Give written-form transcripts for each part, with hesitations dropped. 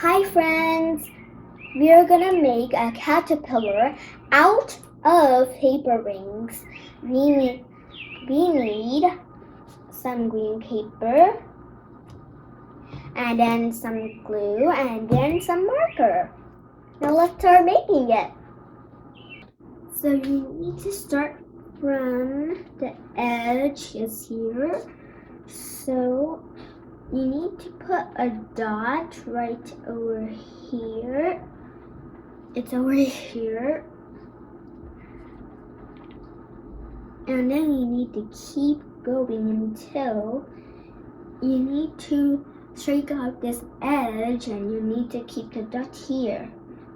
Hi friends! We are gonna make a caterpillar out of paper rings. We need some green paper and then some glue and then some marker. Now let's start making it. So you need to start from the edge is here. So you need to put a dot right over here. It's over here. And then you need to keep going until you need to straighten out this edge and you need to keep the dot here,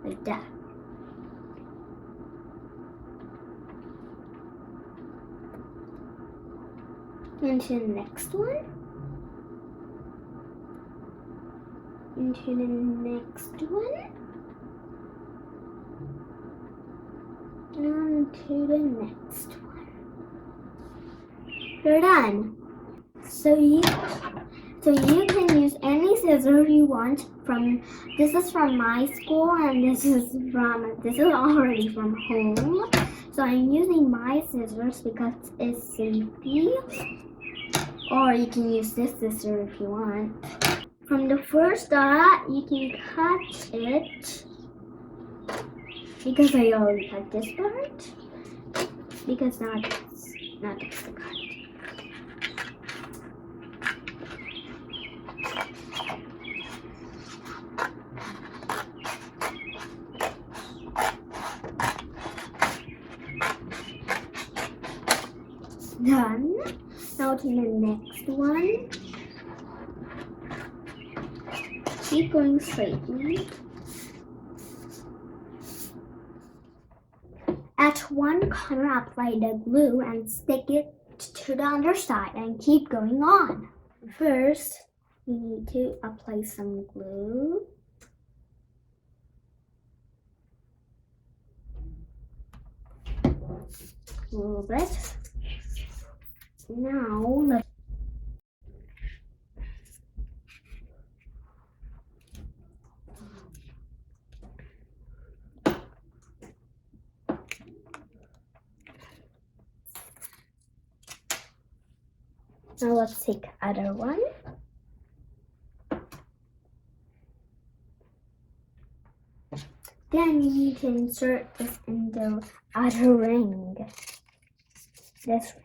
like that. Into the next one. Into the next one. And to the next one. You're done. So you can use any scissors you want this is from my school and this is already from home. So I'm using my scissors because it's safety. Or you can use this scissor if you want. From the first dot, you can cut it because I already cut this part. Because now it's not to cut. Done. Now to the next one. Keep going straightly. At one corner, apply the glue and stick it to the underside and keep going on. First, you need to apply some glue. A little bit. Now, let's take other one. Then you need to insert this in the other ring. This ring.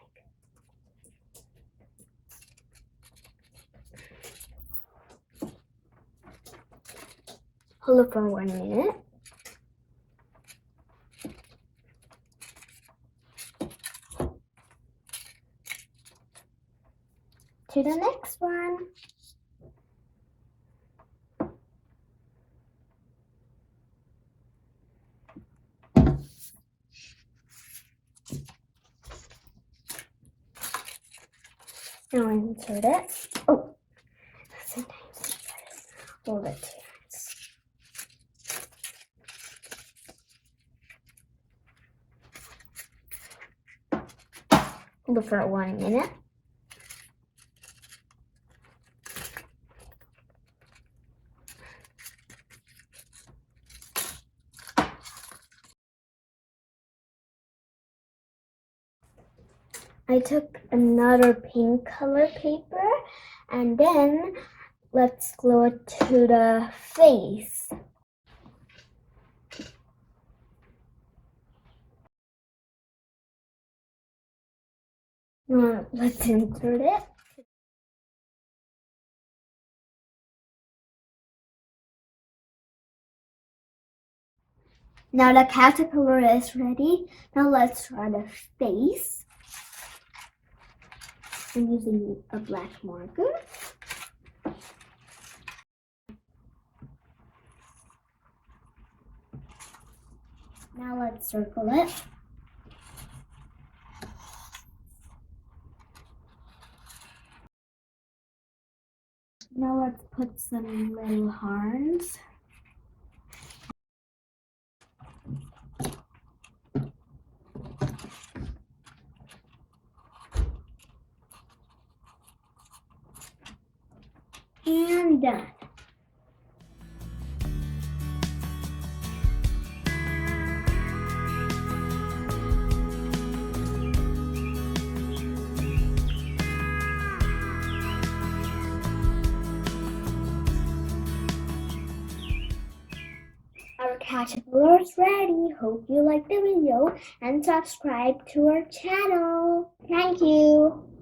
Hold it for 1 minute. To the next one. Now insert it. Oh, sometimes hold it 2 minutes. Hold it for 1 minute. I took another pink color paper and then let's glue it to the face. Now let's insert it. Now the caterpillar is ready. Now let's draw the face. I'm using a black marker. Now let's circle it. Now let's put some little horns. And done. caterpillar is ready. Hope you like the video and subscribe to our channel. Thank you.